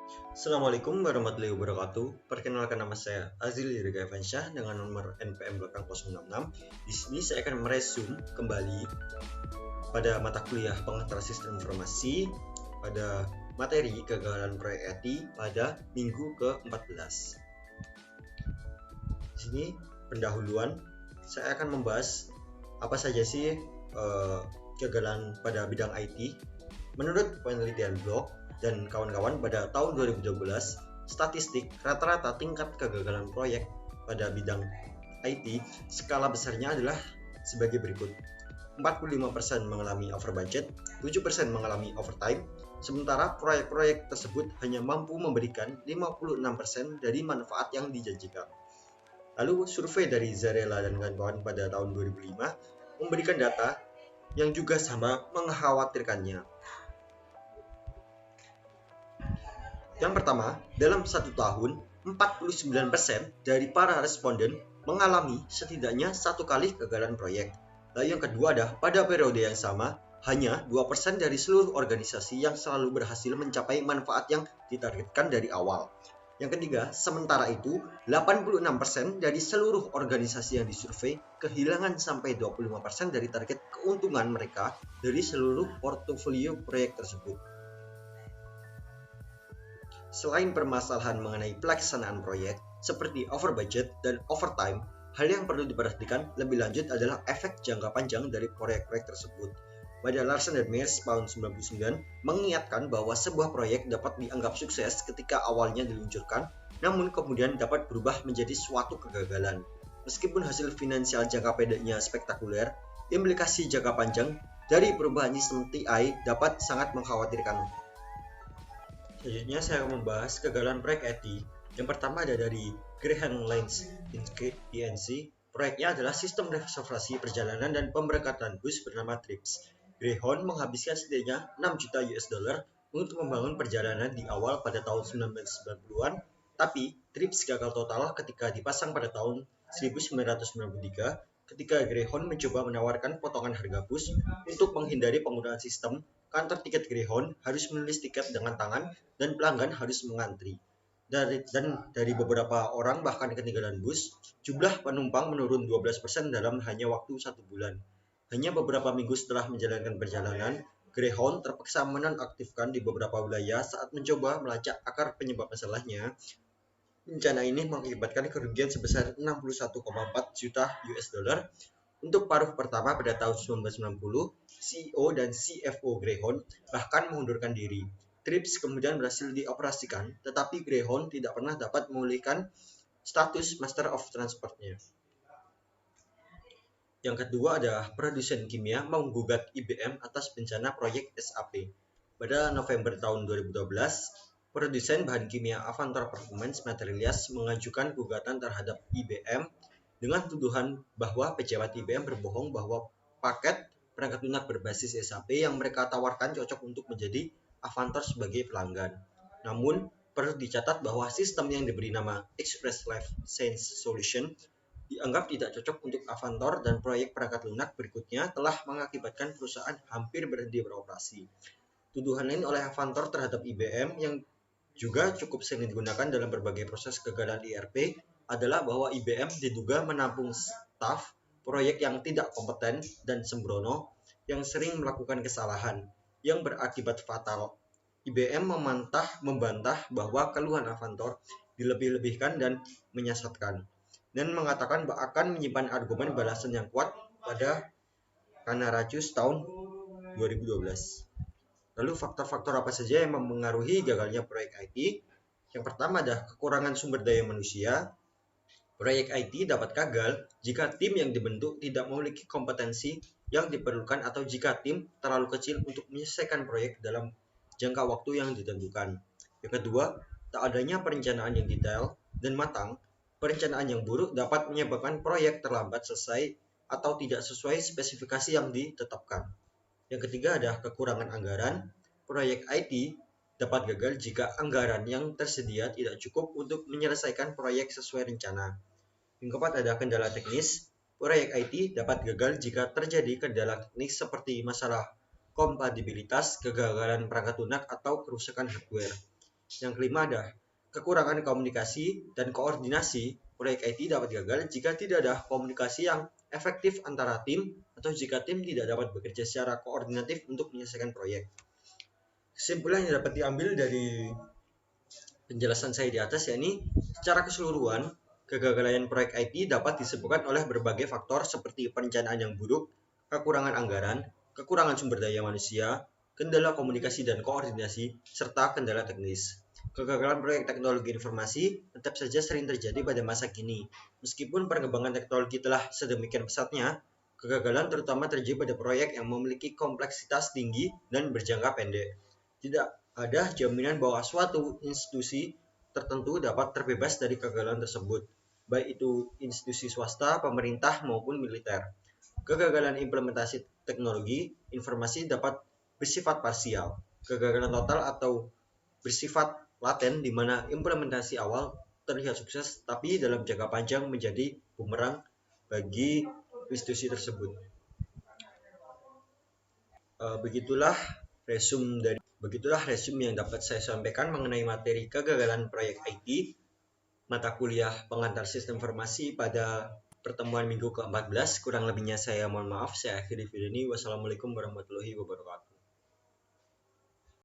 Assalamualaikum warahmatullahi wabarakatuh. Perkenalkan, nama saya Azil Yurga Evansyah dengan nomor NPM belakang 066. Di sini saya akan meresum kembali pada mata kuliah Pengantar Sistem Informasi pada materi kegagalan proyek ETI pada minggu ke-14. Di sini pendahuluan, saya akan membahas apa saja sih kegagalan pada bidang IT. Menurut penelitian Blog dan kawan-kawan pada tahun 2012, statistik rata-rata tingkat kegagalan proyek pada bidang IT skala besarnya adalah sebagai berikut. 45% mengalami over budget, 7% mengalami overtime, sementara proyek-proyek tersebut hanya mampu memberikan 56% dari manfaat yang dijanjikan. Lalu survei dari Zarela dan kawan-kawan pada tahun 2005 memberikan data yang juga sama mengkhawatirkannya. Yang pertama, dalam satu tahun, 49% dari para responden mengalami setidaknya satu kali kegagalan proyek. Lalu yang kedua adalah pada periode yang sama, hanya 2% dari seluruh organisasi yang selalu berhasil mencapai manfaat yang ditargetkan dari awal. Yang ketiga, sementara itu, 86% dari seluruh organisasi yang disurvei kehilangan sampai 25% dari target keuntungan mereka dari seluruh portofolio proyek tersebut. Selain permasalahan mengenai pelaksanaan proyek, seperti over budget dan overtime, hal yang perlu diperhatikan lebih lanjut adalah efek jangka panjang dari proyek-proyek tersebut. Pada Larsen dan Mears tahun 1999 mengingatkan bahwa sebuah proyek dapat dianggap sukses ketika awalnya diluncurkan, namun kemudian dapat berubah menjadi suatu kegagalan. Meskipun hasil finansial jangka pendeknya spektakuler, implikasi jangka panjang dari perubahan sistem TI dapat sangat mengkhawatirkan. Selanjutnya saya akan membahas kegagalan proyek ETI. Yang pertama ada dari Greyhound Lines Inc. Proyeknya adalah sistem reservasi perjalanan dan pemberangkatan bus bernama TRIPS. Greyhound menghabiskan setidaknya 6 juta US dollar untuk membangun perjalanan di awal pada tahun 1990-an, tapi TRIPS gagal total ketika dipasang pada tahun 1993 ketika Greyhound mencoba menawarkan potongan harga bus. Untuk menghindari penggunaan sistem, kantor tiket Greyhound harus menulis tiket dengan tangan dan pelanggan harus mengantri. Dari beberapa orang bahkan ketinggalan bus, jumlah penumpang menurun 12% dalam hanya waktu 1 bulan. Hanya beberapa minggu setelah menjalankan perjalanan, Greyhound terpaksa menonaktifkan di beberapa wilayah saat mencoba melacak akar penyebab masalahnya. Bencana ini mengakibatkan kerugian sebesar 61,4 juta US dollar. Untuk paruh pertama pada tahun 1990, CEO dan CFO Greyhound bahkan mengundurkan diri. TRIPS kemudian berhasil dioperasikan, tetapi Greyhound tidak pernah dapat memulihkan status Master of Transport-nya. Yang kedua adalah produsen kimia menggugat IBM atas bencana proyek SAP. Pada November tahun 2012, produsen bahan kimia Avantor Performance Materials mengajukan gugatan terhadap IBM dengan tuduhan bahwa pejabat IBM berbohong bahwa paket perangkat lunak berbasis SAP yang mereka tawarkan cocok untuk menjadi Avantor sebagai pelanggan. Namun, perlu dicatat bahwa sistem yang diberi nama Express Life Science Solution dianggap tidak cocok untuk Avantor dan proyek perangkat lunak berikutnya telah mengakibatkan perusahaan hampir berhenti beroperasi. Tuduhan lain oleh Avantor terhadap IBM yang juga cukup sering digunakan dalam berbagai proses kegagalan ERP adalah bahwa IBM diduga menampung staf proyek yang tidak kompeten dan sembrono yang sering melakukan kesalahan yang berakibat fatal. IBM membantah bahwa keluhan Avantor dilebih-lebihkan dan menyesatkan, dan mengatakan bahwa akan menyimpan argumen balasan yang kuat pada Kanarajus tahun 2012. Lalu faktor-faktor apa saja yang mempengaruhi gagalnya proyek IT? Yang pertama adalah kekurangan sumber daya manusia. Proyek IT dapat gagal jika tim yang dibentuk tidak memiliki kompetensi yang diperlukan atau jika tim terlalu kecil untuk menyelesaikan proyek dalam jangka waktu yang ditentukan. Yang kedua, tak adanya perencanaan yang detail dan matang. Perencanaan yang buruk dapat menyebabkan proyek terlambat selesai atau tidak sesuai spesifikasi yang ditetapkan. Yang ketiga adalah kekurangan anggaran. Proyek IT dapat gagal jika anggaran yang tersedia tidak cukup untuk menyelesaikan proyek sesuai rencana. Yang keempat adalah kendala teknis. Proyek IT dapat gagal jika terjadi kendala teknis seperti masalah kompatibilitas, kegagalan perangkat lunak, atau kerusakan hardware. Yang kelima ada kekurangan komunikasi dan koordinasi. Proyek IT dapat gagal jika tidak ada komunikasi yang efektif antara tim atau jika tim tidak dapat bekerja secara koordinatif untuk menyelesaikan proyek. Kesimpulan yang dapat diambil dari penjelasan saya di atas yakni secara keseluruhan kegagalan proyek IT dapat disebabkan oleh berbagai faktor seperti perencanaan yang buruk, kekurangan anggaran, kekurangan sumber daya manusia, kendala komunikasi dan koordinasi, serta kendala teknis. Kegagalan proyek teknologi informasi tetap saja sering terjadi pada masa kini. Meskipun perkembangan teknologi telah sedemikian pesatnya, kegagalan terutama terjadi pada proyek yang memiliki kompleksitas tinggi dan berjangka pendek. Tidak ada jaminan bahwa suatu institusi tertentu dapat terbebas dari kegagalan tersebut, baik itu institusi swasta, pemerintah, maupun militer. Kegagalan implementasi teknologi informasi dapat bersifat parsial, kegagalan total atau bersifat laten di mana implementasi awal terlihat sukses tapi dalam jangka panjang menjadi bumerang bagi institusi tersebut. Begitulah resume yang dapat saya sampaikan mengenai materi kegagalan proyek IT mata kuliah pengantar sistem informasi pada pertemuan minggu ke-14. Kurang lebihnya saya mohon maaf. Saya akhiri video ini. Wassalamualaikum warahmatullahi wabarakatuh.